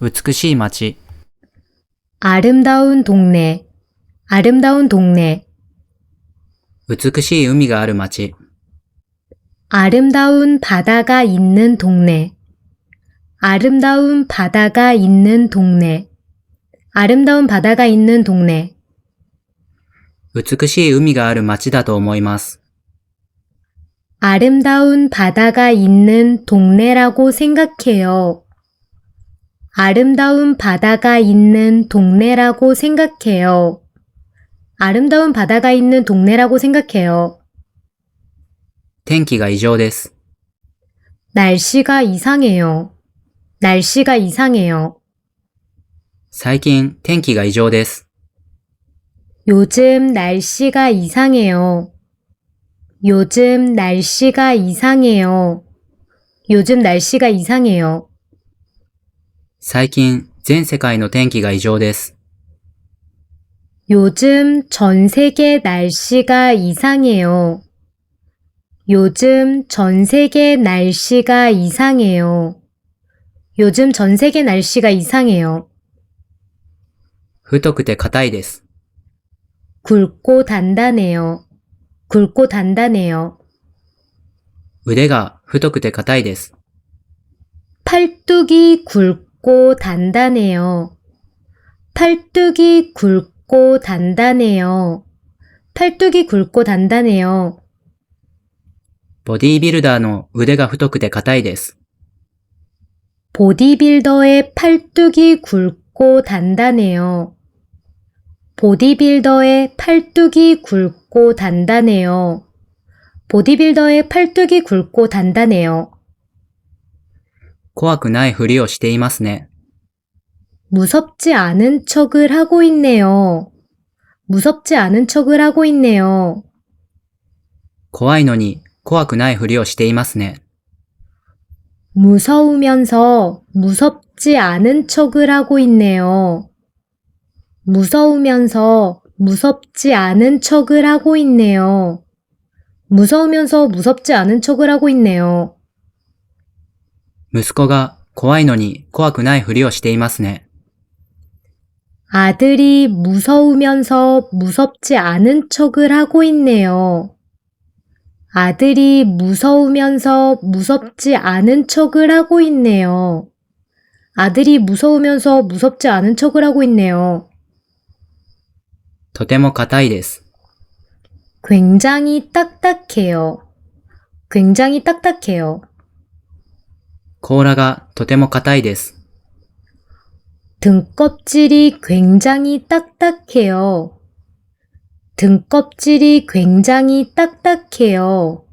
美しい街、 아름다운 동네, 아름다운 동네, 美しい海がある街、 아름다운 바다가 있는 동네, 아름다운 바다가 있는 동네, 아름다운 바다가 있는 동네, 美しい海がある街だと思います。 아름다운 바다가 있는 동네라고 생각해요. 아름다운 바다가 있는 동네라고 생각해요. 아름다운 바다가 있는 동네라고 생각해요. 天気が異常です。 날씨가 이상해요. 날씨가 이상해요. 最近天気が異常です。 요즘 날씨가 이상해요. 요즘 날씨가 이상해요. 요즘 날씨가 이상해요. 最近全世界の天気が異常です。 요즘 전 세계 날씨가 이상해요. 요즘 전 세계 날씨가 이상해요. 요즘 전 세계 날씨가 이상해요. 太くて硬いです。 굵고 단단해요. 굵고 단단해요. 腕が太くて硬いです。 팔뚝이 굵고 단단해요. 팔뚝이 굵고 단단해요. 팔뚝이 굵고 단단해요. ボディービルダーの腕が太くて硬いです。 보디빌더의 팔뚝이 굵고 단단해요. 보디빌더의 팔뚝이 굵고 단단해요. 보디빌더의 팔뚝이 굵고 단단해요. 怖くないふりをしていますね。 무섭지 않은 척을 하고 있네요. 무섭지 않은 척을 하고 있네요. 怖いのに怖くないふりをしていますね。 무서우면서 무섭지 않은 척을 하고 있네요. 무서우면서 무섭지 않은 척을 하고 있네요. 무서우면서 무섭지 않은 척을 하고 있네요. 息子が怖いのに怖くないふりをしていますね。 아들이 무서우면서 무섭지 않은 척을 하고 있네요. 아들이 무서우면서 무섭지 않은 척을 하고 있네요. 아들이 무서우면서 무섭지 않은 척을 하고 있네요. とても硬いです。 굉장히 딱딱해요. 굉장히 딱딱해요. 甲羅がとても硬いです。 등껍질이 굉장히 딱딱해요. 등껍질이 굉장히 딱딱해요.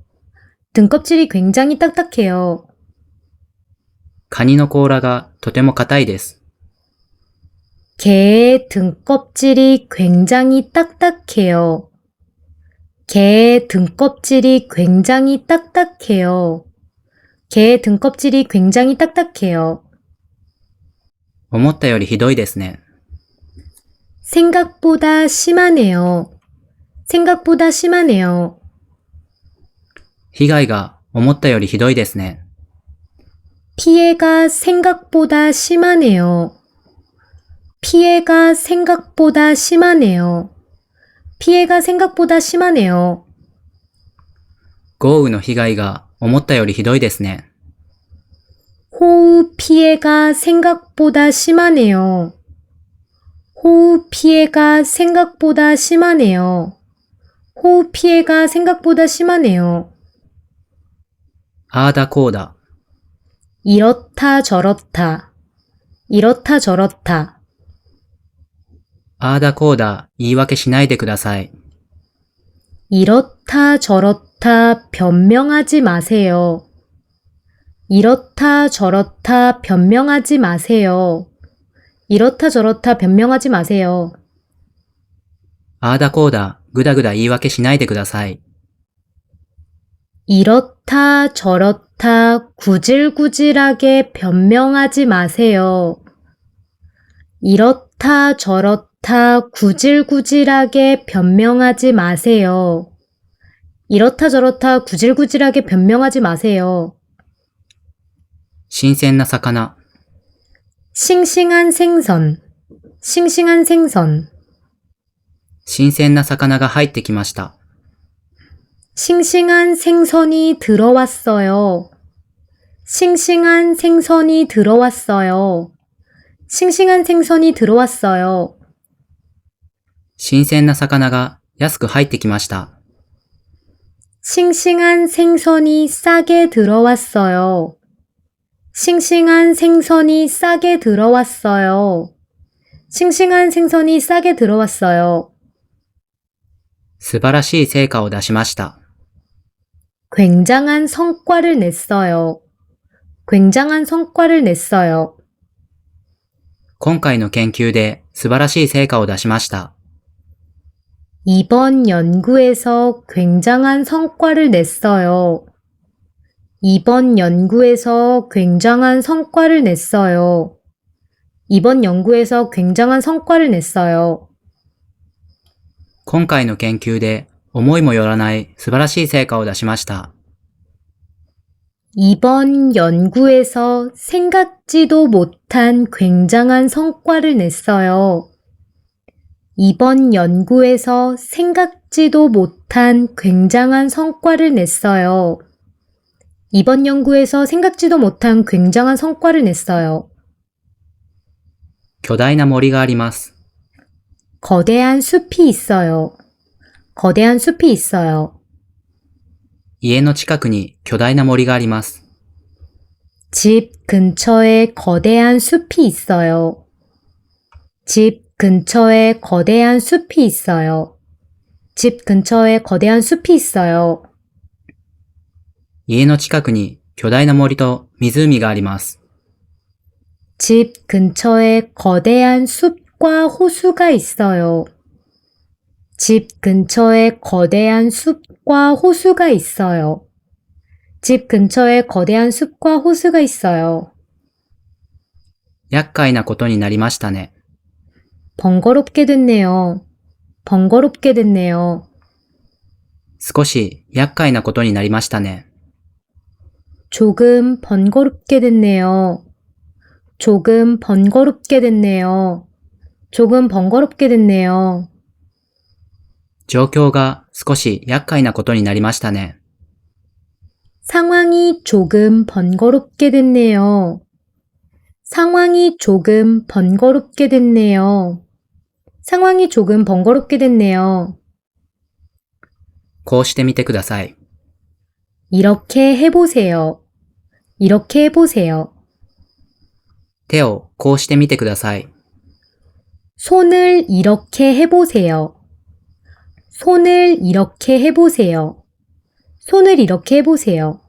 등껍질이 굉장히 딱딱해요. カニの甲羅がとても硬いです。 개의 등껍질이 굉장히 딱딱해요. 개의 등껍질이 굉장히 딱딱해요. 개의 등껍질이 굉장히 딱딱해요. 思ったよりひどいですね。 생각보다 심하네요. 생각보다 심하네요. 被害が思ったよりひどいですね。 피해가 생각보다 심하네요. 피해가 생각보다 심하네요. 피해가 생각보다 심하네요. 豪雨の被害が思ったよりひどいですね。 호우 피해가 생각보다 심하네요. 호우 피해가 생각보다 심하네요. 호우 피해가 생각보다 심하네요. あーだこーだ。 이렇다 저렇다. 이렇다 저렇다. あーだこーだ言い訳しないでください。 이렇다 저렇다 변명하지 마세요. 이렇다 저렇다 변명하지 마세요. 이렇다 저렇다 변명하지 마세요. あーだこーだぐだぐだ言い訳しないでください。 이렇다 저렇다 구질구질하게 변명하지 마세요. 이렇다 저렇다 구질구질하게 변명하지 마세요. 이렇다 저렇다 구질구질하게 변명하지 마세요. 新鮮な魚。 싱싱한 생선, 싱싱한 생선, 新鮮な魚が入ってきました。 싱싱한 생선이 들어왔어요. 싱싱한 생선이 들어왔어요. 싱싱한 생선이 들어왔어요. 新鮮な魚が安く入ってきました。 싱싱한 생선이 싸게 들어왔어요. 싱싱한 생선이 싸게 들어왔어요. 싱싱한 생선이 싸게 들어왔어요. 素晴らしい成果を出しました。 굉장한 성과를 냈어요. 굉장한 성과를 냈어요. 今回の研究で素晴らしい成果を出しました。 이번 연구에서 굉장한 성과를 냈어요. 이번 연구에서 굉장한 성과를 냈어요. 이번 연구에서 굉장한 성과를 냈어요. 今回の研究で思いもよらない素晴らしい成果を出しました。 이번 연구에서 생각지도 못한 굉장한 성과를 냈어요. 이번 연구에서 생각지도 못한 굉장한 성과를 냈어요. 이번 연구에서 생각지도 못한 굉장한 성과를 냈어요. 巨大な森があります。 거대한 숲이 있어요. 거대한 숲이 있어요. 家の近くに巨大な森があります。 집 근처에 거대한 숲이 있어요. 집 근처에 거대한 숲이 있어요. 집 근처에 거대한 숲이 있어요. 家の近くに巨大な森と湖があります。 집 근처에 거대한 숲과 호수가 있어요. 집 근처에 거대한 숲과 호수가 있어요. 집 근처에 거대한 숲과 호수가 있어요. 厄介なことになりましたね。 번거롭게 됐네요. 번거롭게 됐네요. 少し厄介なことになりましたね。 조금 번거롭게 됐네요. 조금 번거롭게 됐네요. 조금 번거롭게 됐네요. 状況が少し厄介なことになりましたね。 상황이 조금 번거롭게 됐네요. 상황이 조금 번거롭게 됐네요. 상황이 조금 번거롭게 됐네요. こうしてみてください。 이렇게 해보세요. 이렇게 해보세요. 手をこうしてみてください。 손을 이렇게 해보세요. 손을 이렇게 해보세요. 손을 이렇게 해보세요.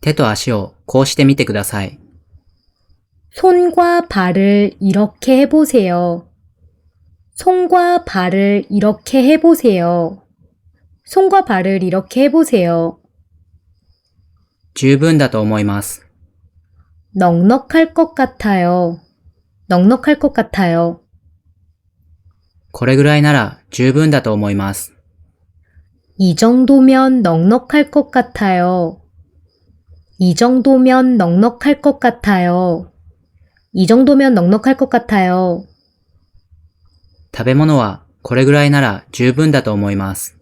手と足をこうしてみてください。 손과 발을 이렇게 해보세요. 손과 발을 이렇게 해보세요. 손과 발을 이렇게 해보세요. 十分だと思います。 넉넉할 것 같아요. 넉넉할 것 같아요. これぐらいなら十分だと思います。 이 정도면 넉넉할 것 같아요. 이 정도면 넉넉할 것 같아요. 이 정도면 넉넉할 것 같아요. 食べ物はこれぐらいなら十分だと思います。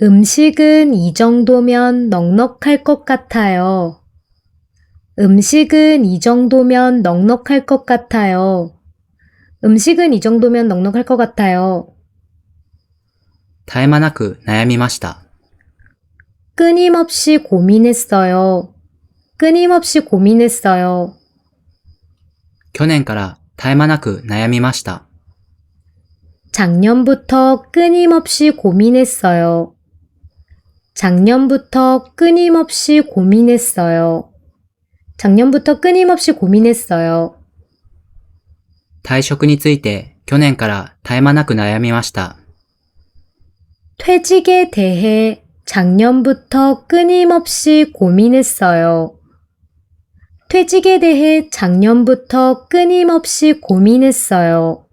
음식은 이 정도면 넉넉할 것 같아요. 음식은 이 정도면 넉넉할 것 같아요. 음식은 이 정도면 넉넉할 것 같아요. 絶え間なく悩みました。 끊임없이 고민했어요. 끊임없이 고민했어요. 去年から絶え間なく悩みました。 작년부터 끊임없이 고민했어요. 작년부터 끊임없이 고민했어요. 작년부터 끊임없이 고민했어요. 退職について去年から絶え間なく悩みました。 퇴직에 대해 작년부터 끊임없이 고민했어요. 퇴직에 대해 작년부터 끊임없이 고민했어요.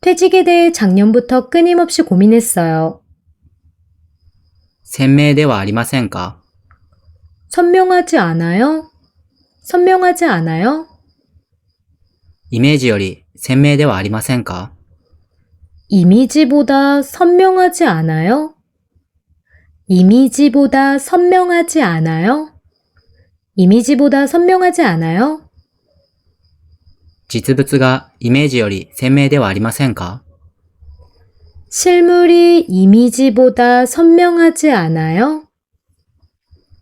퇴직에 대해 작년부터 끊임없이 고민했어요. 鮮明ではありませんか？ 선명하지 않아요? 선명하지 않아요? イメージより鮮明ではありませんか？ 이미지보다 선명하지 않아요? 이미지보다 선명하지 않아요? 이미지보다 선명하지 않아요? 実物がイメージより鮮明ではありませんか？ 실물이 이미지보다 선명하지 않아요?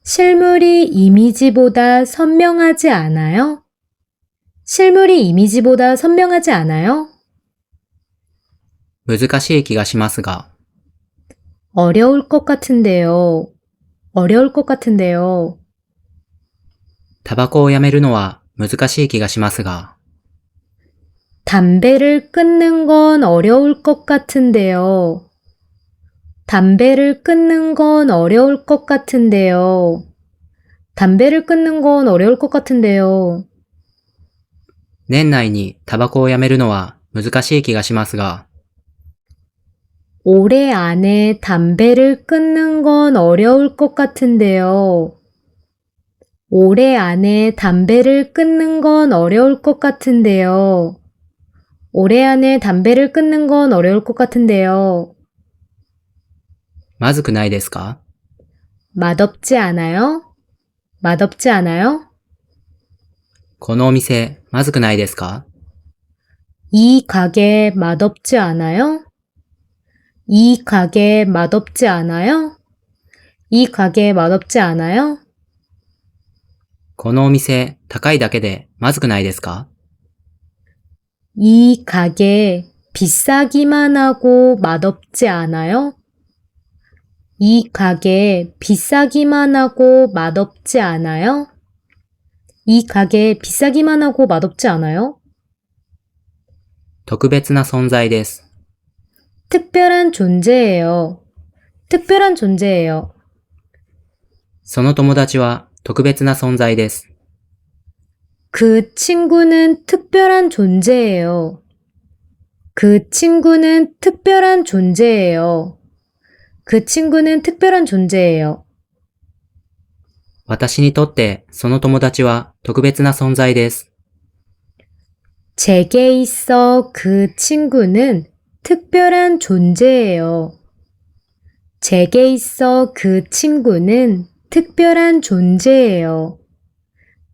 실물이 이미지보다 선명하지 않아요? 실물이 이미지보다 선명하지 않아요? 難しい気がしますが、 어려울 것 같은데요. 어려울 것 같은데요. タバコをやめるのは難しい気がしますが、 담배를 끊는 건 어려울 것 같은데요. 담배를 끊는 건 어려울 것 같은데요. 담배를 끊는 건 어려울 것 같은데요. 年内にタバコをやめるのは難しい気がしますが、 올해 안에 담배를 끊는 건 어려울 것 같은데요. 올해 안에 담배를 끊는 건 어려울 것 같은데요. 올해 안에 담배를 끊는 건 어려울 것 같은데요. まずくないですか？ 맛없지 않아요? 맛없지 않아요? このお店、まずくないですか？ 이 가게 맛없지 않아요? 이 가게 맛없지 않아요? 이 가게 맛없지 않아요? このお店、高いだけでまずくないですか？ 이 가게 비싸기만 하고 맛없지 않아요? 이 가게 비싸기만 하고 맛없지 않아요? 이 가게 비싸기만 하고 맛없지 않아요? 特別な存在です。 특별한 존재예요. 특별한 존재예요. その友達は特別な存在です。 그 친구는 특별한 존재예요. 그 친구는 특별한 존재예요. 그 친구는 특별한 존재예요. 私にとってその友達は特別な存在です。 제게 있어 그 친구는 특별한 존재예요. 제게 있어 그 친구는 특별한 존재예요.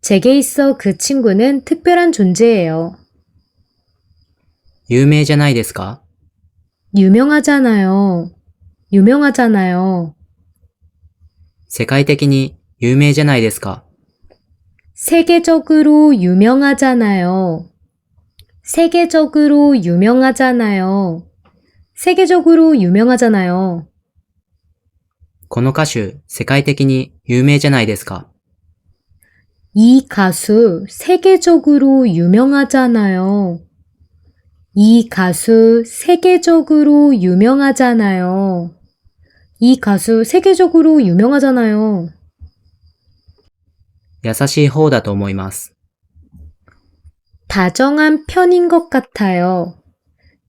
제게 있어 그 친구는 특별한 존재예요. 有名じゃないですか？ 유명하잖아요. 유명하잖아요. 世界的に有名じゃないですか？ 세계적으로 유명하잖아요. 세계적으로 유명하잖아요. 세계적으로 유명하잖아요. この歌手、世界的に有名じゃないですか？ 이 가수 세계적으로 유명하잖아요. 이 가수 세계적으로 유명하잖아요. 이 가수 세계적으로 유명하잖아요. 優しい方だと思います。 다정한 편인 것 같아요.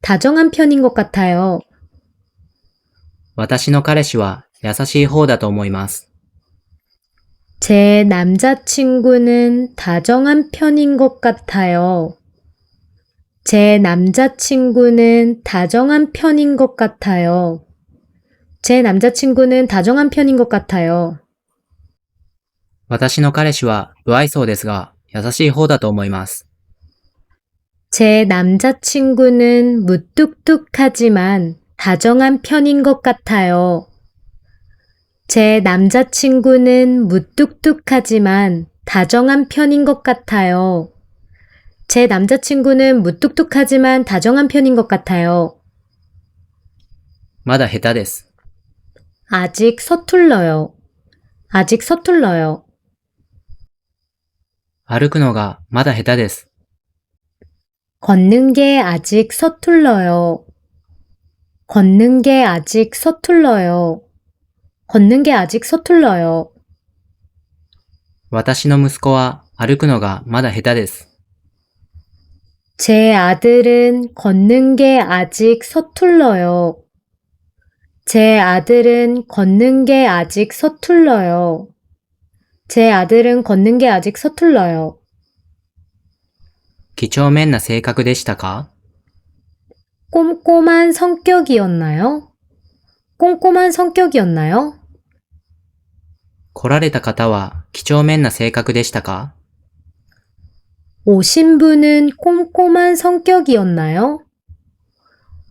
다정한 편인 것 같아요. 私の彼氏は優しい方だと思います。 제 남자친구는 다정한 편인 것 같아요. 제 남자친구는 다정한 편인 것 같아요. 제 남자친구는 다정한 편인 것 같아요. 私の彼氏は不愛想ですが、優しい方だと思います。 제 남자친구는 무뚝뚝하지만 다정한 편인 것 같아요. 제 남자친구는 무뚝뚝하지만 다정한 편인 것 같아요. 제 남자친구는 무뚝뚝하지만 다정한 편인 것 같아요. まだ下手です。 아직 서툴러요. 아직 서툴러요. 歩くのがまだ下手です。 걷는 게 아직 서툴러요. 걷는 게 아직 서툴러요. 걷는 게 아직 서툴러요. 私の息子は歩くのがまだ下手です。 제 아들은 걷는 게 아직 서툴러요. 제 아들은 걷는 게 아직 서툴러요. 제 아들은 걷는 게 아직 서툴러요. 几帳面な性格でしたか？ 꼼꼼한 성격이었나요? 꼼꼼한 성격이었나요? 来られた方は几帳面な性格でしたか？ 오신 분은 꼼꼼한 성격이었나요?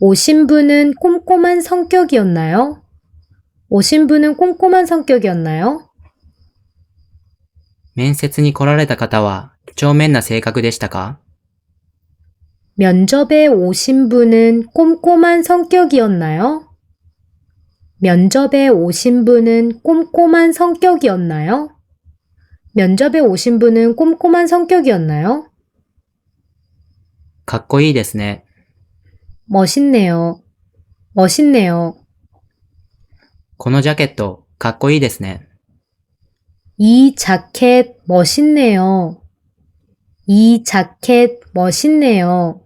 오신 분은 꼼꼼한 성격이었나요? 오신 분은 꼼꼼한 성격이었나요? 面接に来られた方は几帳面な性格でしたか？ 면접에 오신 분은 꼼꼼한 성격이었나요? 면접에 오신 분은 꼼꼼한 성격이었나요? 면접에 오신 분은 꼼꼼한 성격이었나요? かっこいいですね。 멋있네요. 멋있네요. このジャケットかっこいいですね。 이 자켓 멋있네요. 이 자켓 멋있네요.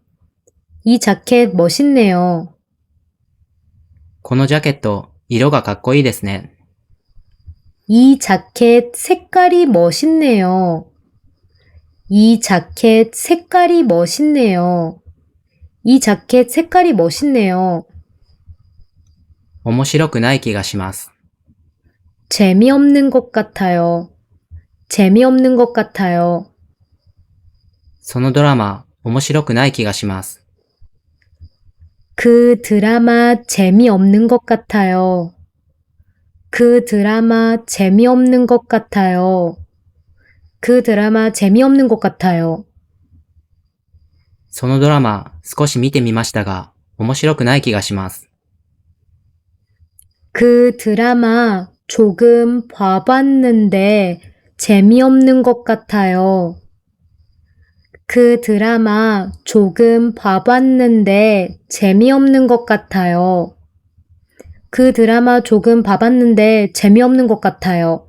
이 자켓 멋있네요. このジャケット色がかっこいいですね。 이 자켓 색깔이 멋있네요. 이 자켓 색깔이 멋있네요. 이 자켓 색깔이 멋있네요. 面白くない気がします。 재미없는 것 같아요. 재미없는 것 같아요. そのドラマ面白くない気がします。 그 드라마 재미없는 것 같아요. 그 드라마 재미없는 것 같아요. 그 드라마 재미없는 것 같아요. そのドラマ少し見てみましたが面白くない気がします。 그 드라마 조금 봐봤는데 재미없는 것 같아요. 그 드라마 조금 봐봤는데 재미없는 것 같아요. 그 드라마 조금 봐봤는데 재미없는 것 같아요.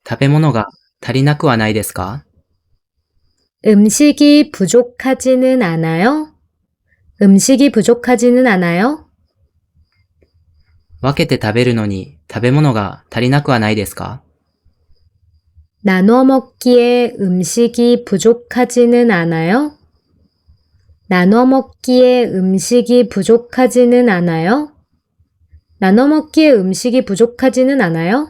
食べ物が足りなくはないですか？ 음식이 부족하지는 않아요? 음식이 부족하지는 않아요? 分けて食べるのに食べ物が足りなくはないですか？ 나눠 먹기에 음식이 부족하지는 않아요? 나눠 먹기에 음식이 부족하지는 않아요? 나눠 먹기에 음식이 부족하지는 않아요?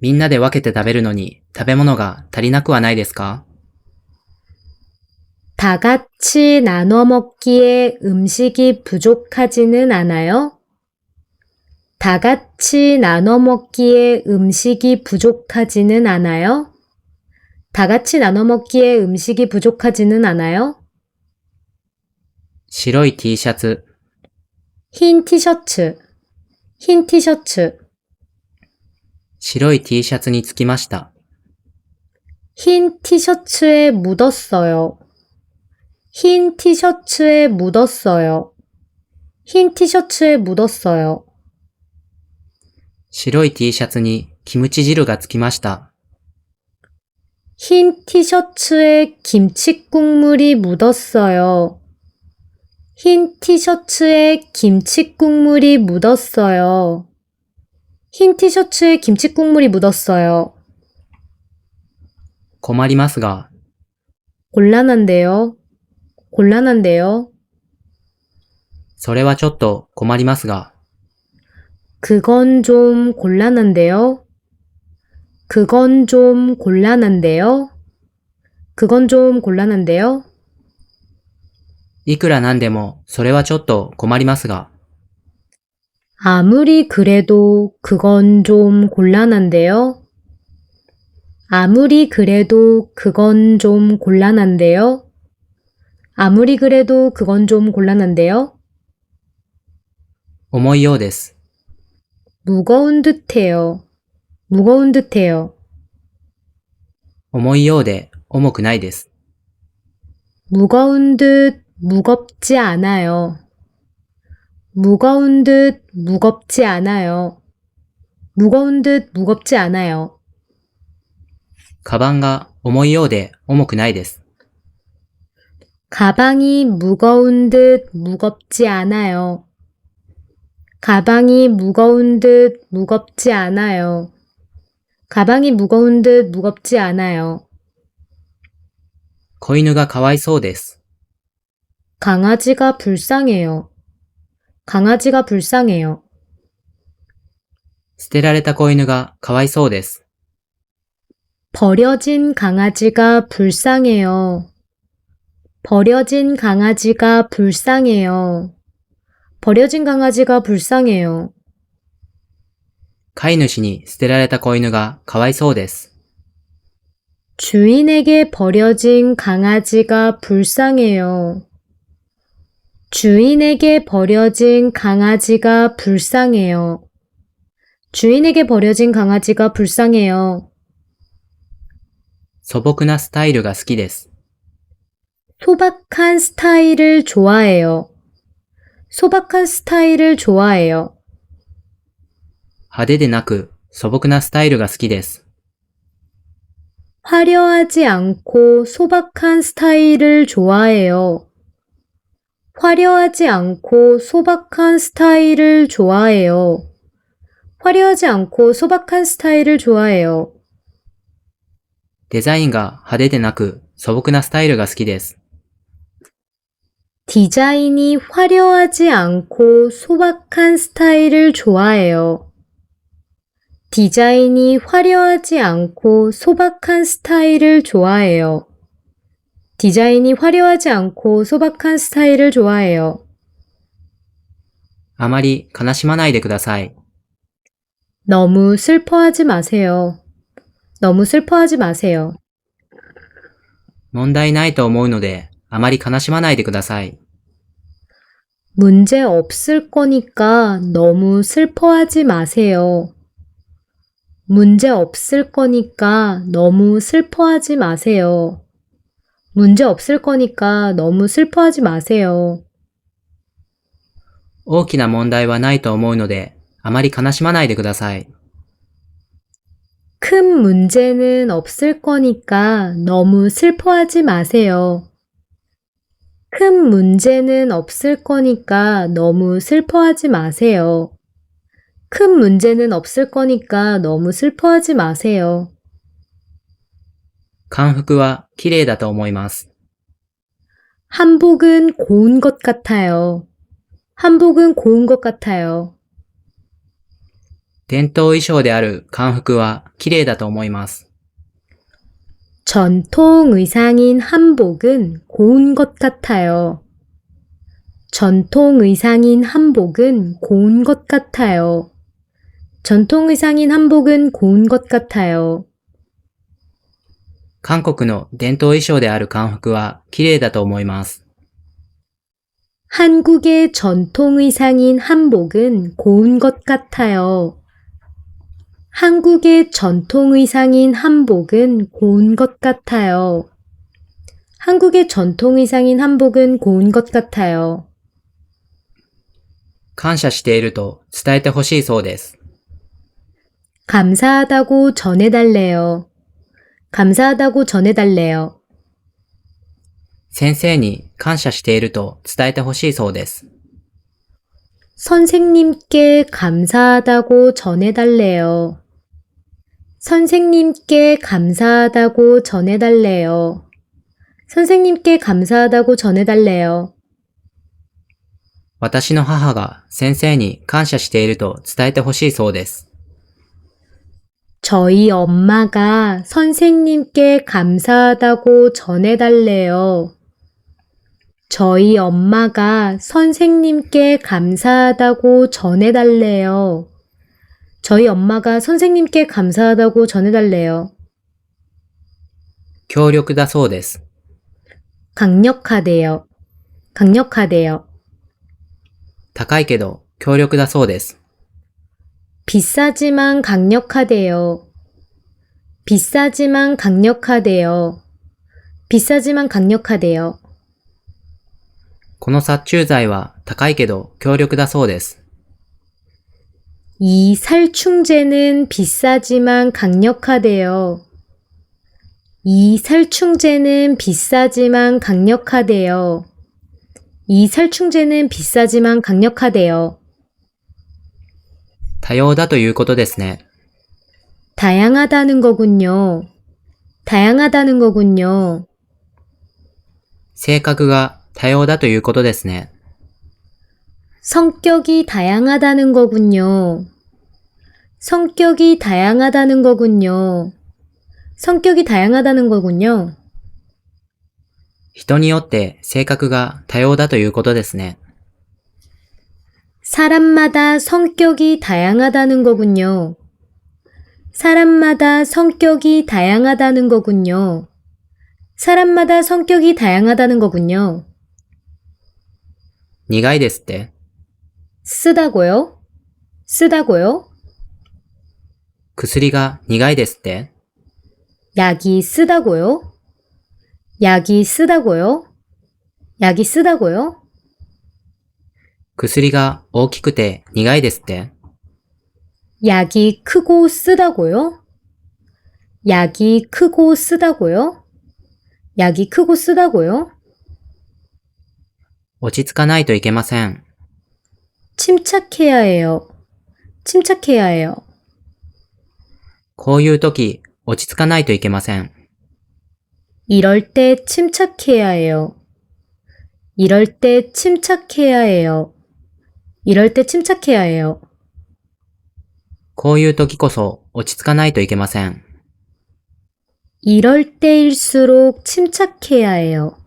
みんなで分けて食べるのに食べ物が足りなくはないですか？ 다 같이 나눠 먹기에 음식이 부족하지는 않아요? 다 같이 나눠 먹기에 음식이 부족하지는 않아요? 다 같이 나눠 먹기에 음식이 부족하지는 않아요? 白い T シャツ、 흰 티셔츠, 흰 티셔츠, 白い T シャツにつきました。 흰 티셔츠에 묻었어요. 흰 티셔츠에 묻었어요. 흰 티셔츠에 묻었어요. 白い T シャツにキムチ汁がつきました。 흰 티셔츠에 김치 국물이 묻었어요. 흰 티셔츠에 김치 국물이 묻었어요. 흰 티셔츠에 김치 국물이 묻었어요. 困りますが、 곤란한데요. 곤란한데요. それはちょっと困りますが、 그건 좀 곤란한데요. 그건 좀 곤란한데요. 그건 좀 곤란한데요. いくらなんでもそれはちょっと困りますが、 아무리 그래도 그건 좀 곤란한데요. 아무리 그래도 그건 좀 곤란한데요. 아무리 그래도 그건 좀 곤란한데요. 重いようです。 무거운 듯해요. 무거운 듯해요. 重いようで重くないです。 무거운 듯 무겁지 않아요. 무거운 듯 무겁지 않아요. 무거운 듯 무겁지 않아요. カバンが重いようで重くないです。 가방이 무거운 듯 무겁지 않아요. 가방이 무거운 듯 무겁지 않아요. 가방이 무거운 듯 무겁지 않아요. 子犬がかわいそうです。 강아지가 불쌍해요. 강아지가 불쌍해요. 捨てられた子犬がかわいそうです。 버려진 강아지가 불쌍해요. 버려진 강아지가 불쌍해요. 버려진 강아지가 불쌍해요. 飼い主に捨てられた子犬がかわいそうです。 주인에게 버려진 강아지가 불쌍해요. 주인에게 버려진 강아지가 불쌍해요. 주인에게 버려진 강아지가 불쌍해요. 素朴なスタイルが好きです。 소박한 스타일을 좋아해요. 소박한 스타일을 좋아해요. 派手でなく素朴なスタイルが好きです。 화려하지 않고 소박한 스타일을 좋아해요. 화려하지 않고 소박한 스타일을 좋아해요. 화려하지 않고 소박한 스타일을 좋아해요. デザインが派手でなく素朴なスタイルが好きです。 디자인이 화려하지 않고 소박한 스타일을 좋아해요. 디자인이 화려하지 않고 소박한 스타일을 좋아해요. 디자인이 화려하지 않고 소박한 스타일을 좋아해요. あまり悲しまないでください。 너무 슬퍼하지 마세요. 너무 슬퍼하지 마세요. 問題ないと思うので、あまり悲しまないでください。 문제 없을 거니까 너무 슬퍼하지 마세요. 문제 없을 거니까 너무 슬퍼하지 마세요. 문제 없을 거니까 너무 슬퍼하지 마세요. 大きな問題はないと思うので、あまり悲しまないでください。 큰 문제는 없을 거니까 너무 슬퍼하지 마세요. 큰 문제는 없을 거니까 너무 슬퍼하지 마세요. 큰 문제는 없을 거니까 너무 슬퍼하지 마세요. 漢服は綺麗だと思います。 한복은 고운 것 같아요. 한복은 고운 것 같아요. 伝統衣装である漢服は綺麗だと思います。 전통 의상인 한복은 고운 것 같아요. 전통 의상인 한복은 고운 것 같아요. 전통 의상인 한복은 고운 것 같아요. 韓国の伝統衣装である漢服は綺麗だと思います。 한국의 전통 의상인 한복은 고운 것 같아요. 한국의 전통 의상인 한복은 고운 것 같아요. 한국의 전통 의상인 한복은 고운 것 같아요. 感謝していると伝えてほしいそうです。 감사하다고 전해달래요. 감사하다고 전해달래요. 先生に感謝していると伝えてほしいそうです。 선생님께 감사하다고 전해달래요. 선생님께 감사하다고 전해달래요. 선생님께 감사하다고 전해달래요. 私の母が先生に感謝していると伝えてほしいそうです。 저희 엄마가 선생님께 감사하다고 전해달래요. 저희 엄마가 선생님께 감사하다고 전해달래요. 저희 엄마가 선생님께 감사하다고 전해달래요. 強力だそうです。 강력하대요. 강력하대요. 高いけど強力だそうです。 비싸지만 강력하대요. 비싸지만 강력하대요. 비싸지만 강력하대요. この殺虫剤は高いけど強力だそうです。 이 살충제는 비싸지만 강력하대요. 이 살충제는 비싸지만 강력하대요. 이 살충제는 비싸지만 강력하대요. 多様だということですね。 다양하다는 거군요. 다양하다는 거군요. 性格が多様だということですね。 성격이 다양하다는 거군요. 성격이 다양하다는 거군요. 성격이 다양하다는 거군요. 人によって性格が多様だということですね。 사람마다 성격이 다양하다는 거군요. 사람마다 성격이 다양하다는 거군요. 사람마다 성격이 다양하다는 거군요. 苦いですって。 쓰다고요? 쓰다고요? 薬が苦いですって。 약이 쓰다고요? 약이 쓰다고요? 약이 쓰다고요? 薬が大きくて苦いですって。 약이 크고 쓰다고요? 약이 크고 쓰다고요? 약이 크고 쓰다고요? 落ち着かないといけません。 침착해야 해요. 침착해야 해요. こういう時、落ち着かないといけません。 이럴 때 침착해야 해요. 이럴 때 침착해야 해요. 이럴 때 침착해야 해요. こういう時こそ落ち着かないといけません。 이럴 때일수록 침착해야 해요.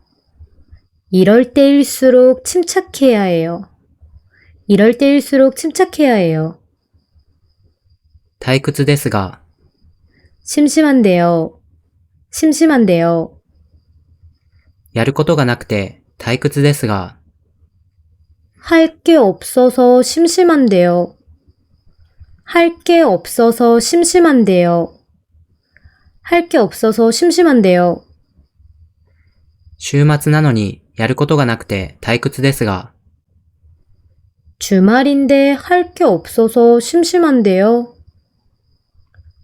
이럴 때일수록 침착해야 해요. 이럴 때일수록 침착해야 해요. 退屈ですが、 심심한데요. 심심한데요. やることがなくて退屈ですが、 할 게 없어서 심심한데요. 할 게 없어서 심심한데요. 할 게 없어서 심심한데요. 週末なのにやることがなくて退屈ですが、 주말인데 할 게 없어서 심심한데요.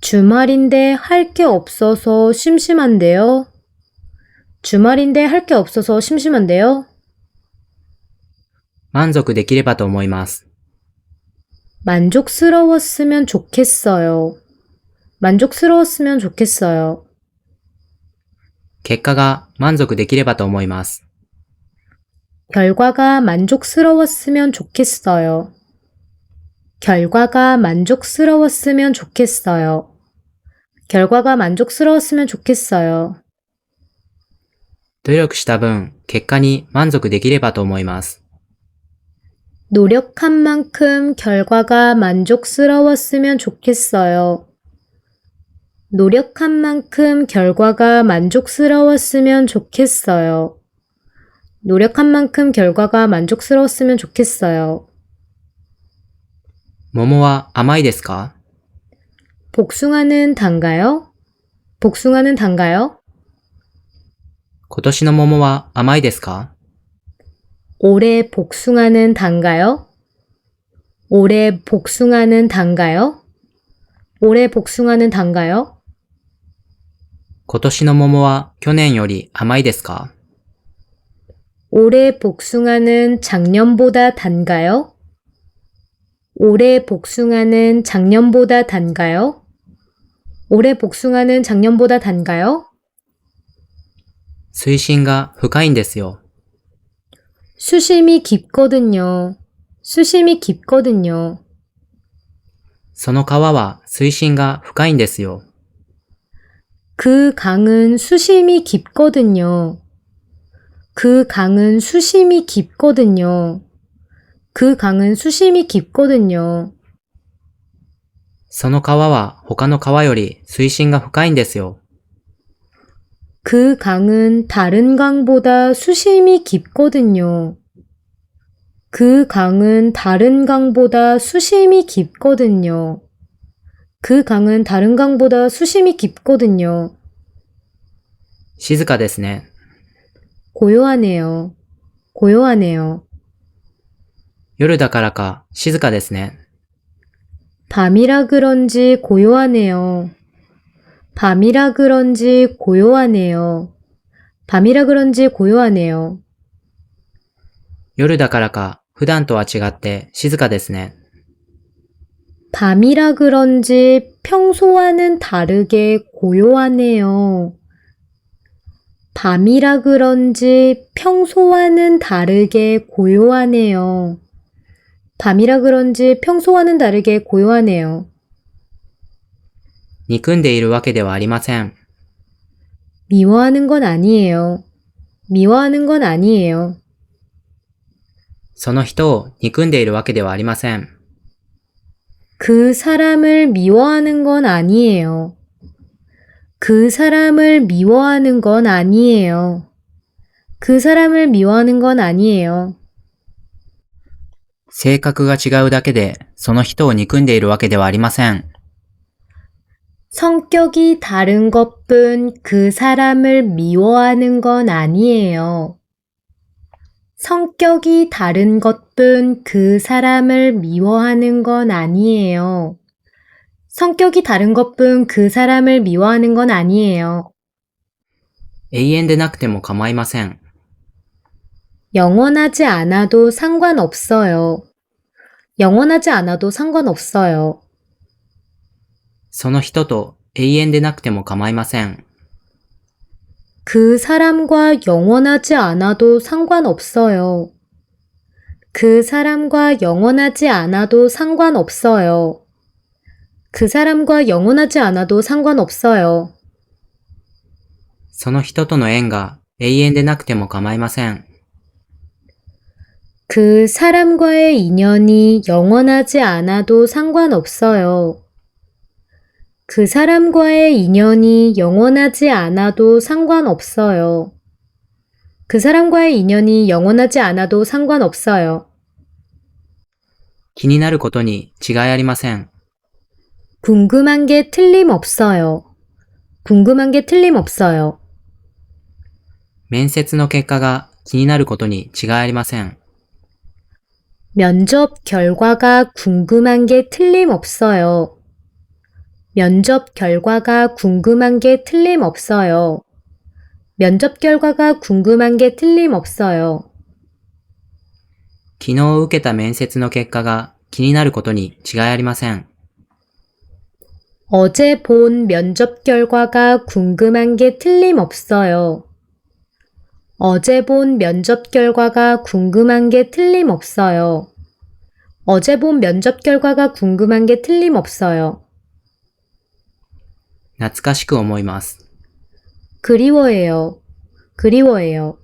주말인데 할 게 없어서 심심한데요. 주말인데 할 게 없어서 심심한데요. 満足できればと思います。 만족스러웠으면 좋겠어요. 만족스러웠으면 좋겠어요. 結果が満足できればと思います。 결과가 만족스러웠으면 좋겠어요. 결과가 만족스러웠으면 좋겠어요. 결과가 만족스러웠으면 좋겠어요. 努力した分、結果に満足できればと思います。 노력한 만큼 결과가 만족스러웠으면 좋겠어요. 노력한 만큼 결과가 만족스러웠으면 좋겠어요. 노력한 만큼 결과가 만족스러웠으면 좋겠어요. 桃は甘いですか？ 복숭아는 단가요? 복숭아는 단가요? 今年の桃は甘いですか？ 올해 복숭아는 단가요? 올해 복숭아는 단가요? 올해 복숭아는 단가요? 今年の桃は去年より甘いですか？ 올해 복숭아는 작년보다 단가요? 올해 복숭아는 작년보다 단가요? 올해 복숭아는 작년보다 단가요? 水深が深いんですよ。 수심이 깊거든요. 수심이 깊거든요. その川は水深が深いんですよ。 그 강은 수심이 깊거든요. 그 강은 수심이 깊거든요. 그 강은 수심이 깊거든요. その川は他の川より水深が深いんですよ。 그 강은 다른 강보다 수심이 깊거든요. 그 강은 다른 강보다 수심이 깊거든요. 그 강은 다른 강보다 수심이 깊거든요. 静かですね。 고요하네요. 고요하네요. 夜だからか静かですね。 밤이라 그런지 고요하네요. 밤이라 그런지 고요하네요. 밤이라 그런지 고요하네요. 夜だからか普段とは違って静かですね。 밤이라 그런지 평소와는 다르게 고요하네요. 밤이라 그런지 평소와는 다르게 고요하네요. 밤이라 그런지 평소와는 다르게 고요하네요. 憎んでいるわけではありません。 미워하는 건 아니에요. 미워하는 건 아니에요. その人を憎んでいるわけではありません。 그 사람을 미워하는 건 아니에요. 그 사람을 미워하는 건 아니에요. 그 사람을 미워하는 건 아니에요. 性格が違うだけで、その人を憎んでいるわけではありません。 성격이 다른 것뿐 그 사람을 미워하는 건 아니에요. 성격이 다른 것뿐 그 사람을 미워하는 건 아니에요. 성격이 다른 것뿐 그 사람을 미워하는 건 아니에요. 永遠でなくても構いません。 영원하지 않아도 상관없어요. 영원하지 않아도 상관없어요. その人と永遠でなくても構いません。 그 사람과 영원하지 않아도 상관없어요. 그 사람과 영원하지 않아도 상관없어요. 그 사람과 영원하지 않아도 상관없어요. その人との縁が永遠でなくても構いません。 그 사람과의 인연이 영원하지 않아도 상관없어요. 그 사람과의 인연이 영원하지 않아도 상관없어요. 그 사람과의 인연이 영원하지 않아도 상관없어요. 気になることに違いありません。 궁금한 게 틀림없어요. 궁금한 게 틀림없어요. 面接の結果が気になることに違いありません。 면접 결과가 궁금한 게 틀림없어요. 면접 결과가 궁금한 게 틀림없어요. 면접 결과가 궁금한 게 틀림없어요. 昨日受けた面接の結果が気になることに違いありません。 어제 본 면접 결과가 궁금한 게 틀림없어요. 어제 본 면접 결과가 궁금한 게 틀림없어요. 어제 본 면접 결과가 궁금한 게 틀림없어요. 懐かしく思います。 그리워해요. 그리워해요.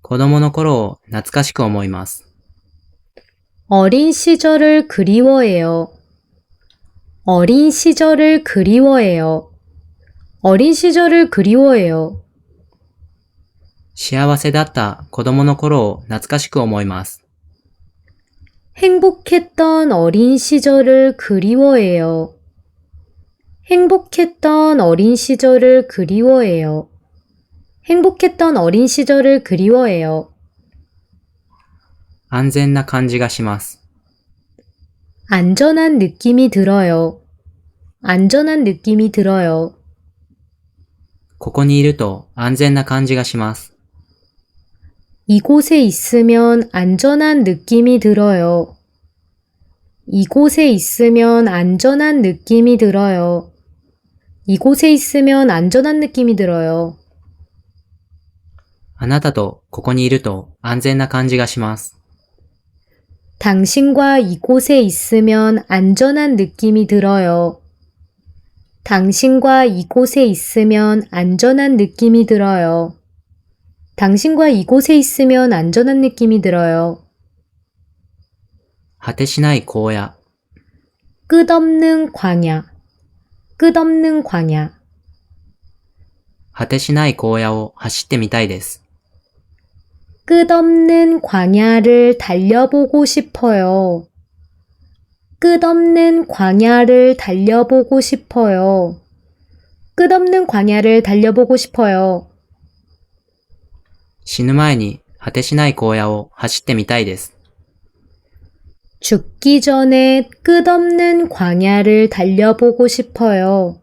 子供の頃を懐かしく思います。 어린 시절을 그리워해요. 어린 시절을 그리워해요. 어린 시절을 그리워해요. 幸せだった子供の頃を懐かしく思います。 행복했던 어린 시절을 그리워해요. 행복했던 어린 시절을 그리워해요. 행복했던 어린 시절을 그리워해요. 安全な感じがします。 안전한 느낌이 들어요. 안전한 느낌이 들어요. ここにいると安全な感じがします。 이곳에 있으면 안전한 느낌이 들어요. 이곳에 있으면 안전한 느낌이 들어요. 이곳에 있으면 안전한 느낌이 들어요. あなたとここにいると安全な感じがします。 당신과 이곳에 있으면 안전한 느낌이 들어요. 당신과 이곳에 있으면 안전한 느낌이 들어요. 당신과 이곳에 있으면 안전한 느낌이 들어요. 果てしない荒野。 끝없는 광야. 끝없는 광야. 果てしない荒野を走ってみたいです。 끝없는 광야를 달려보고 싶어요. 끝없는 광야를 달려보고 싶어요. 끝없는 광야를 달려보고 싶어요. 死ぬ前に果てしない荒野を走ってみたいです。 죽기 전에 끝없는 광야를 달려보고 싶어요.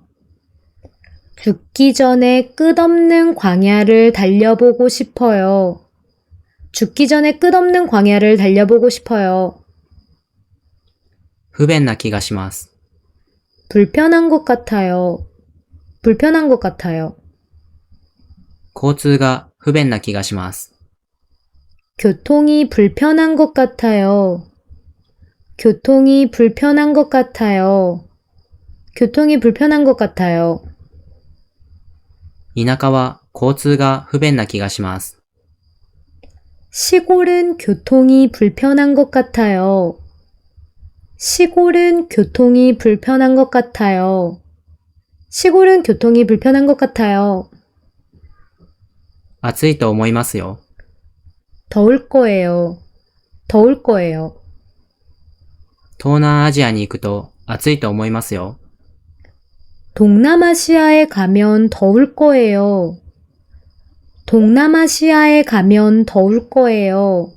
죽기 전에 끝없는 광야를 달려보고 싶어요. 죽기 전에 끝없는 광야를 달려보고 싶어요. 不便な気がします。 불편한 것 같아요. 불편한 것 같아요. 交通が不便な気がします。 교통이 불편한 것 같아요. 교통이 불편한 것 같아요. 교통이 불편한 것 같아요. 田舎は交通が不便な気がします。 시골은 교통이 불편한 것 같아요. 시골은 교통이 불편한 것 같아요. 시골은 교통이 불편한 것 같아요. 暑いと思いますよ。 더울 거예요. 더울 거예요. 東南アジアに行くと暑いと思いますよ。 동남아시아에 가면 더울 거예요. 동남아시아에 가면 더울 거예요.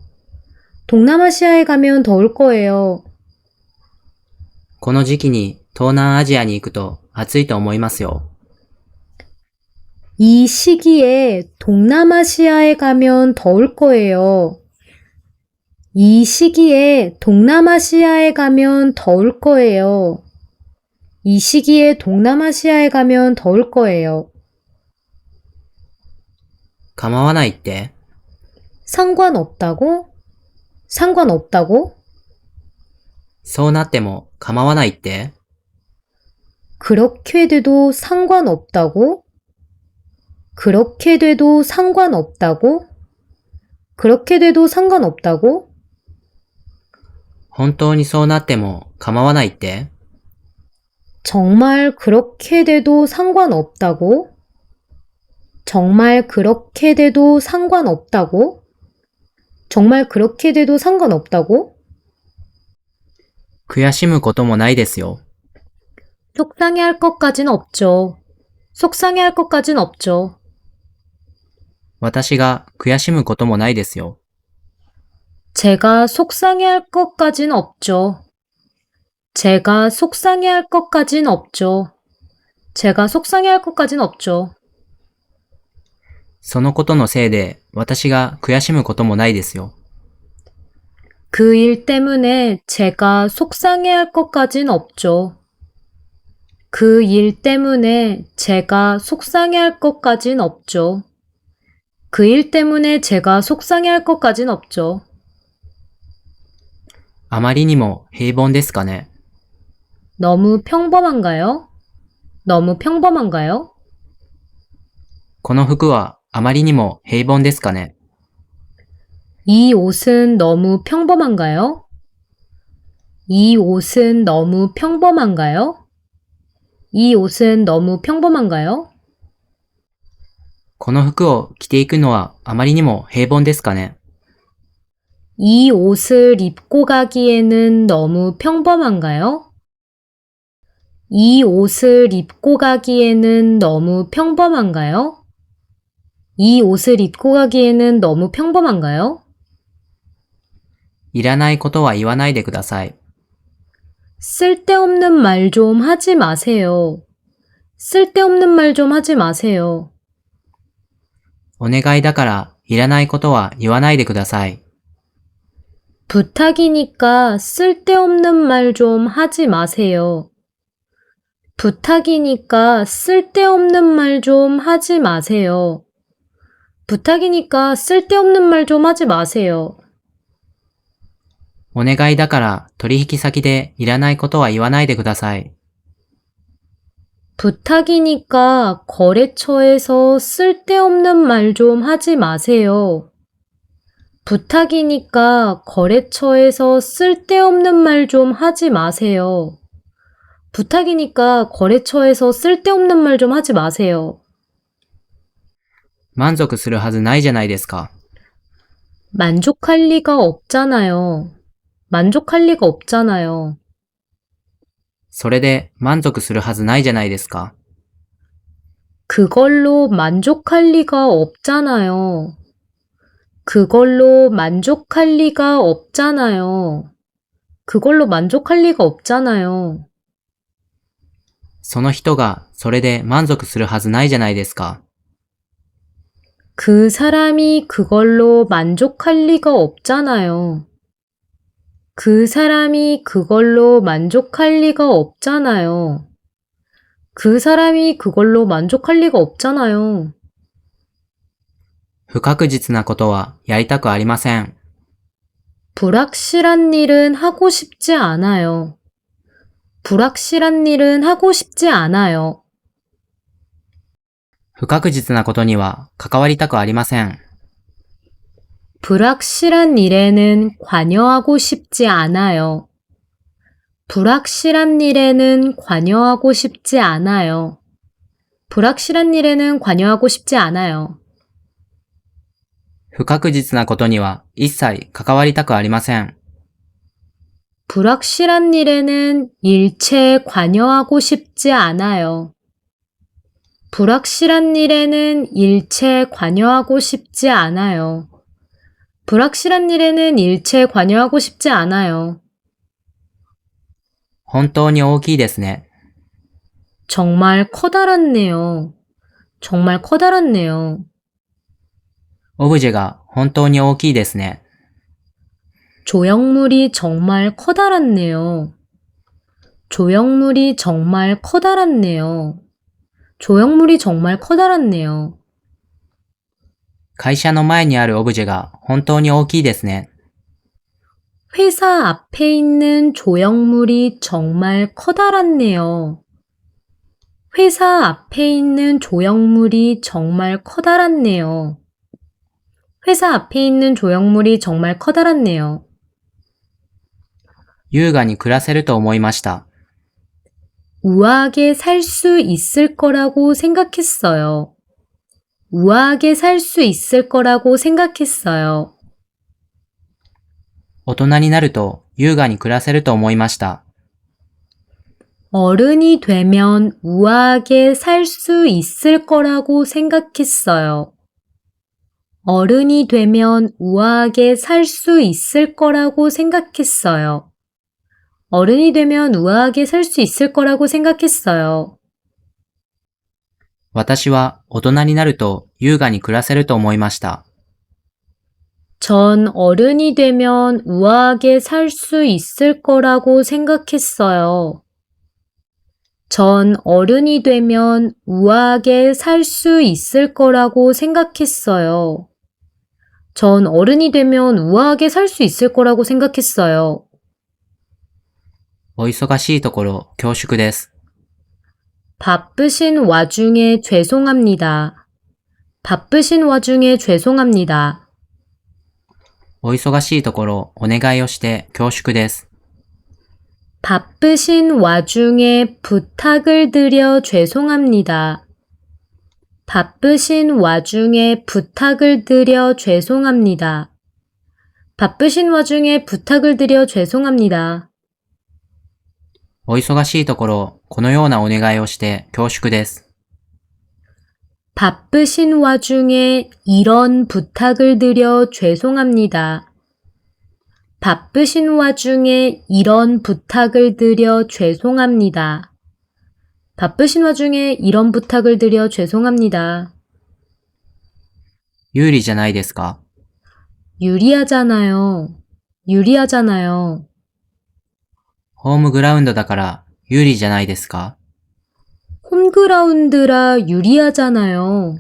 동남아시아에 가면 더울 거예요. この時期に東南アジアに行くと暑いと思いますよ。 이 시기에 동남아시아에 가면 더울 거예요. 이 시기에 동남아시아에 가면 더울 거예요. 이 시기에 동남아시아에 가면 더울 거예요. 構わないって 상관없다고? 상관없다고? そうなっても構わないって 그렇게 돼도 상관없다고? 그렇게 돼도 상관없다고? 그렇게 돼도 상관없다고? 本当にそうなっても構わないって 정말 그렇게 돼도 상관없다고? 정말 그렇게 돼도 상관없다고? 정말 그렇게 돼도 상관없다고? 悔しむこともないですよ。 속상해할 것까진 없죠. 속상해할 것까진 없죠. 私が悔しむこともないですよ。 제가 속상해할 것까진 없죠. 제가 속상해할 것까진 없죠. 제가 속상해할 것까진 없죠. そのことのせいで私が悔しむこともないですよ。 그 일 때문에 제가 속상해할 것까진 없죠. 그 일 때문에 제가 속상해할 것까진 없죠. 그 일 때문에 제가 속상해할 것까진 없죠. あまりにも平凡ですかね。 너무 평범한가요? 너무 평범한가요? この服はあまりにも平凡ですかね。 이 옷은 너무 평범한가요? 이 옷은 너무 평범한가요? 이 옷은 너무 평범한가요? この服を着ていくのはあまりにも平凡ですかね。 이 옷을 입고 가기에는 너무 평범한가요? 이 옷을 입고 가기에는 너무 평범한가요? 이 옷을 입고 가기에는 너무 평범한가요? いらないことは言わないでください。 쓸데없는 말 좀 하지 마세요. 쓸데없는 말 좀 하지 마세요. お願いだからいらないことは言わないでください。 부탁이니까 쓸데없는 말 좀 하지 마세요. 부탁이니까 쓸데없는 말 좀 하지 마세요. 부탁이니까 쓸데없는 말 좀 하지 마세요. お願いだから取引先でいらないことは言わないでください。 부탁이니까 거래처에서 쓸데없는 말 좀 하지 마세요. 부탁이니까 거래처에서 쓸데없는 말 좀 하지 마세요. 부탁이니까 거래처에서 쓸데없는 말 좀 하지 마세요. 満足するはずないじゃないですか。 만족할 리가 없잖아요. 만족할 리가 없잖아요. それで満足するはずないじゃないですか。 그걸로 만족할 리가 없잖아요. 그걸로 만족할 리가 없잖아요. 그걸로 만족할 리가 없잖아요. その人がそれで満足するはずないじゃないですか。 그 사람이 그걸로 만족할 리가 없잖아요. 그 사람이 그걸로 만족할 리가 없잖아요. 그 사람이 그걸로 만족할 리가 없잖아요. 不確実なことはやりたくありません。 불확실한 일은 하고 싶지 않아요. 불확실한 일은 하고 싶지 않아요. 不確実なことには関わりたくありません。 불확실한 일에는 관여하고 싶지 않아요. 불확실한 일에는 관여하고 싶지 않아요. 불확실한 일에는 관여하고 싶지 않아요. 不確実なことには一切関わりたくありません。 불확실한 일에는 일체 관여하고 싶지 않아요. 불확실한 일에는 일체 관여하고 싶지 않아요. 불확실한 일에는 일체 관여하고 싶지 않아요. 本当に大きいですね。 정말 커다랗네요. 정말 커다랗네요. オブジェが本当に大きいですね。 조형물이 정말 커다랗네요. 조형물이 정말 커다랗네요. 조형물이 정말 커다랗네요. 会社の前にあるオブジェが本当に大きいですね。 회사 앞에 있는 조형물이 정말 커다랗네요. 회사 앞에 있는 조형물이 정말 커다랗네요. 회사 앞에 있는 조형물이 정말 커다랗네요. 優雅に暮らせると思いました。 우아하게 살 수 있을 거라고 생각했어요. 우아하게 살 수 있을 거라고 생각했어요. 大人になると優雅に暮らせると思いました。 어른이 되면 우아하게 살 수 있을 거라고 생각했어요. 어른이 되면 우아하게 살 수 있을 거라고 생각했어요. 어른이 되면 우아하게 살 수 있을 거라고 생각했어요. 私は大人になると優雅に暮らせると思いました。 전 어른이 되면 우아하게 살 수 있을 거라고 생각했어요. 전 어른이 되면 우아하게 살 수 있을 거라고 생각했어요. 전 어른이 되면 우아하게 살 수 있을 거라고 생각했어요. お忙しいところ恐縮です。 바쁘신 와중에 죄송합니다. 바쁘신 와중에 죄송합니다. お忙しいところお願いをして恐縮です。 바쁘신 와중에 부탁을 드려 죄송합니다. 바쁘신 와중에 부탁을 드려 죄송합니다. 바쁘신 와중에 부탁을 드려 죄송합니다. お忙しいところこのようなお願いをして恐縮です。 바쁘신 와중에 이런 부탁을 드려 죄송합니다. 바쁘신 와중에 이런 부탁을 드려 죄송합니다. 바쁘신 와중에 이런 부탁을 드려 죄송합니다. 有利じゃないですか。 유리하잖아요. 유리하잖아요. ホームグラウンドだから有利じゃないですか。 홈그라운드라 유리하잖아요.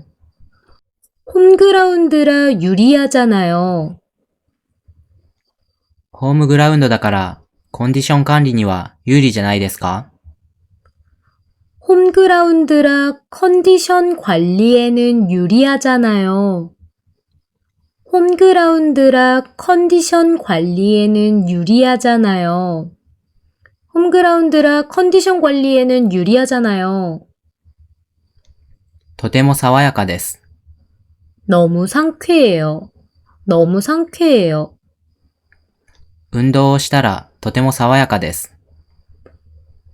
홈그라운드라 유리하잖아요. ホームグラウンドだからコンディション管理には有利じゃないですか。 홈그라운드라 컨디션 관리에는 유리하잖아요. 홈그라운드라 컨디션 관리에는 유리하잖아요. 홈그라운드라 컨디션 관리에는 유리하잖아요. とても爽やかです。 너무 상쾌해요. 너무 상쾌해요. 運動をしたらとても爽やかです。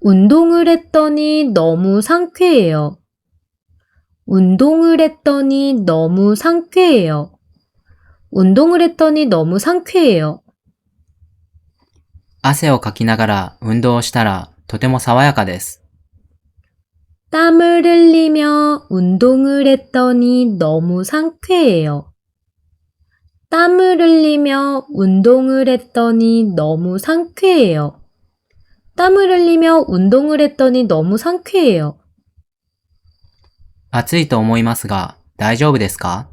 운동을 했더니 너무 상쾌해요. 운동을 했더니 너무 상쾌해요. 운동을 했더니 너무 상쾌해요. 汗をかきながら運動をしたらとても爽やかです。 땀을 흘리며 운동을 했더니 너무 상쾌해요. 땀을 흘리며 운동을 했더니 너무 상쾌해요. 땀을 흘리며 운동을 했더니 너무 상쾌해요. 暑いと思いますが、大丈夫ですか？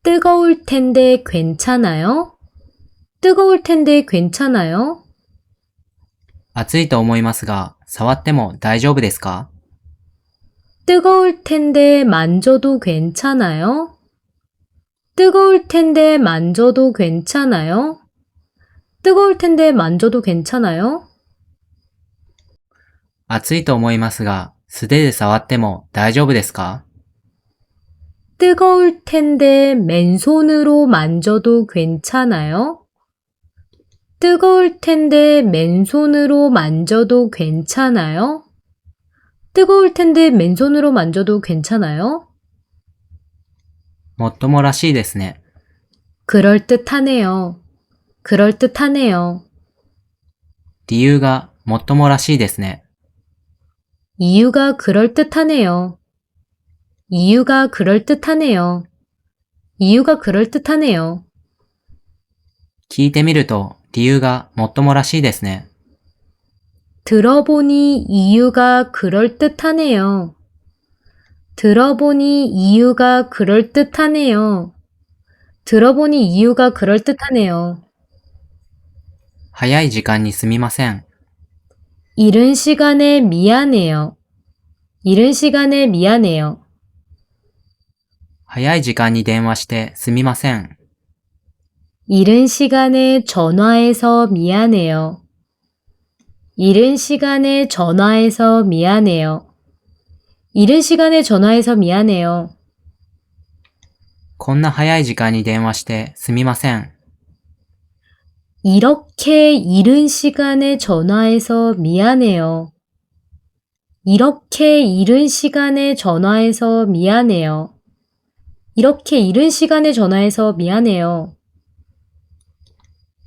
뜨거울 텐데 괜찮아요? 뜨거울 텐데 괜찮아요? 暑いと思いますが、触っても大丈夫ですか？ 뜨거울 텐데 만져도 괜찮아요? 뜨거울 텐데 만져도 괜찮아요? 뜨거울 텐데 만져도 괜찮아요? 暑いと思いますが、素手で触っても大丈夫ですか？ 뜨거울 텐데 맨손으로 만져도 괜찮아요? 뜨거울 텐데 맨손으로 만져도 괜찮아요? 뜨거울 텐데 맨손으로 만져도 괜찮아요? もっともらしいですね。 그럴듯하네요. 그럴듯하네요. 理由がもっともらしいですね。 이유가 그럴듯하네요. 이유가 그럴듯하네요. 이유가 그럴듯하네요. 聞いてみると理由がもっともらしいですね。 들어보니 이유가 그럴듯하네요. 들어보니 이유가 그럴듯하네요. 들어보니 이유가 그럴듯하네요. 早い時間にすみません。 이른 시간에 미안해요. 이른 시간에 미안해요. 早い時間に電話してすみません。 이른 시간에 전화해서 미안해요. 이른 시간에 전화해서 미안해요. 이른 시간에 전화해서 미안해요. こんな早い時間に電話してすみません。 이렇게 이른 시간에 전화해서 미안해요. 이렇게 이른 시간에 전화해서 미안해요. 이렇게 이른 시간에 전화해서 미안해요.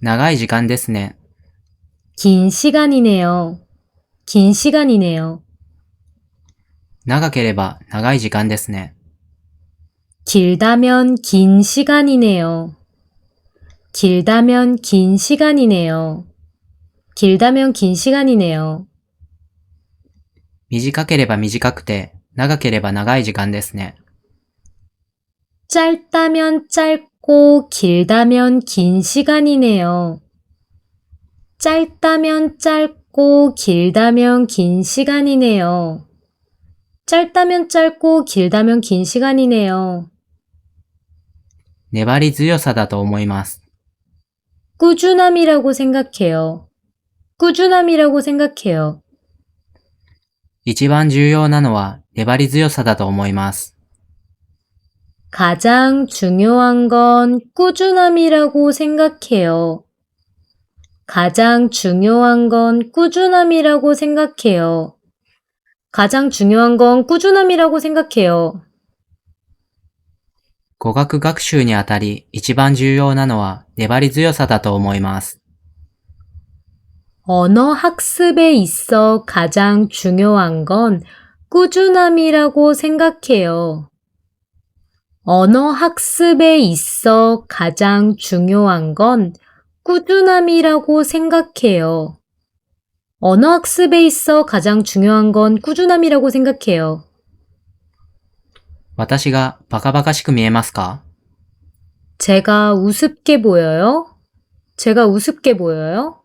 長い時間ですね。 긴 시간이네요. 긴 시간이네요. 長ければ長い時間ですね。 길다면 긴 시간이네요. 길다면 긴 시간이네요. 길다면 긴 시간이네요. 短ければ短くて、長ければ長い時間ですね。 짧다면 짧고 길다면 긴 시간이네요. 짧다면 짧고 길다면 긴 시간이네요. 짧다면 짧고 길다면 긴 시간이네요. 粘り強さだと思います。 꾸준함이라고 생각해요. 꾸준함이라고 생각해요. 一番重要なのは粘り強さだと思います。 가장 중요한 건 꾸준함이라고 생각해요. 가장 중요한 건 꾸준함이라고 생각해요. 가장 중요한 건 꾸준함이라고 생각해요. 語学学習にあたり一番重要なのは粘り強さだと思います。 언어 학습에 있어 가장 중요한 건 꾸준함이라고 생각해요. 언어 학습에 있어 가장 중요한 건 꾸준함이라고 생각해요. 언어 학습에 있어 가장 중요한 건 꾸준함이라고 생각해요. 私がバカバカしく見えますか？ 제가 우습게 보여요? 제가 우습게 보여요?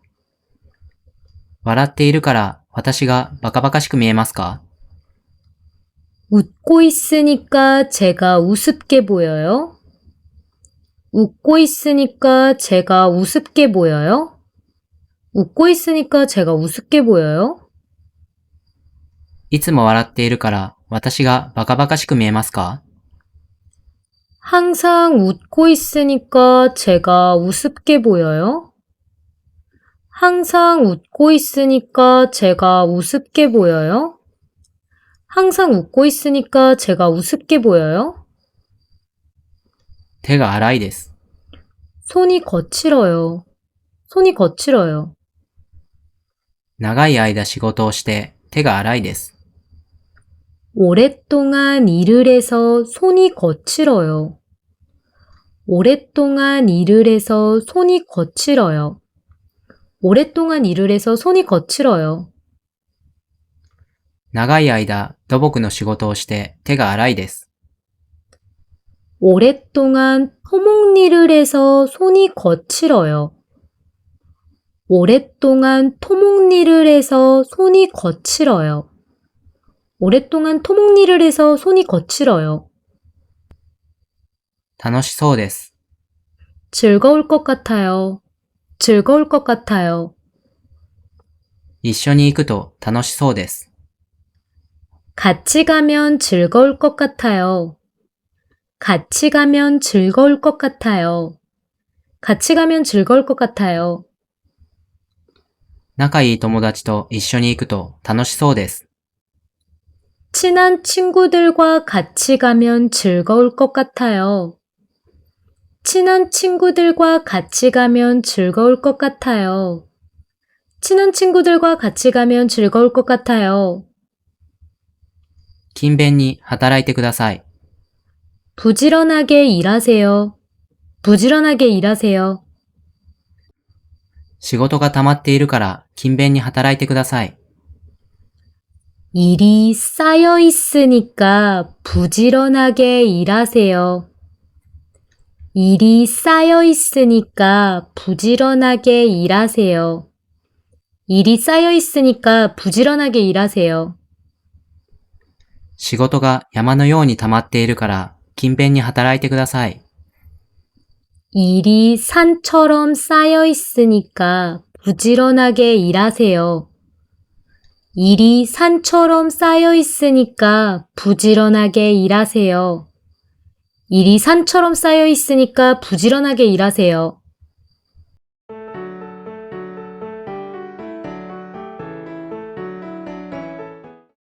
笑っているから私がバカバカしく見えますか？ 웃고 있으니까 제가 우습게 보여요? 웃고 있으니까 제가 우습게 보여요? 웃고 있으니까 제가 우습게 보여요? いつも笑っているから私がバカバカしく見えますか？ 항상 웃고 있으니까 제가 우습게 보여요? 항상 웃고 있으니까 제가 우습게 보여요? 항상 웃고 있으니까 제가 우습게 보여요? 手が荒いです。 손이 거칠어요. 손이 거칠어요. 長い間仕事をして手が荒いです。 오랫동안 일을 해서 손이 거칠어요. 오랫동안 일을 해서 손이 거칠어요. 오랫동안 일을 해서 손이 거칠어요. 長い間土木の仕事をして手が荒いです。 오랫동안 토목일을 해서 손이 거칠어요. 오랫동안 토목일을 해서 손이 거칠어요. 오랫동안 토목일을 해서 손이 거칠어요. 楽しそうです。 즐거울 것 같아요. 즐거울 것 같아요. 一緒に行くと楽しそうです。 같이 가면 즐거울 것 같아요. 같이 가면 즐거울 것 같아요. 같이 가면 즐거울 것 같아요. 仲いい友達と一緒に行くと楽しそうです。 친한 친구들과 같이 가면 즐거울 것 같아요. 친한 친구들과 같이 가면 즐거울 것 같아요. 친한 친구들과 같이 가면 즐거울 것 같아요. 勤勉に働いてください。 부지런하게 일하세요. 부지런하게 일하세요. 仕事が溜まっているから勤勉に働いてください。 일이 쌓여 있으니까 부지런하게 일하세요. 일이 쌓여 있으니까 부지런하게 일하세요. 일이 쌓여 있으니까 부지런하게 일하세요. 仕事が山のように溜まっているから勤勉に働いてください。 일이 산처럼 쌓여 있으니까 부지런하게 일하세요. 일이 산처럼 쌓여 있으니까 부지런하게 일하세요. 일이 산처럼 쌓여 있으니까 부지런하게 일하세요.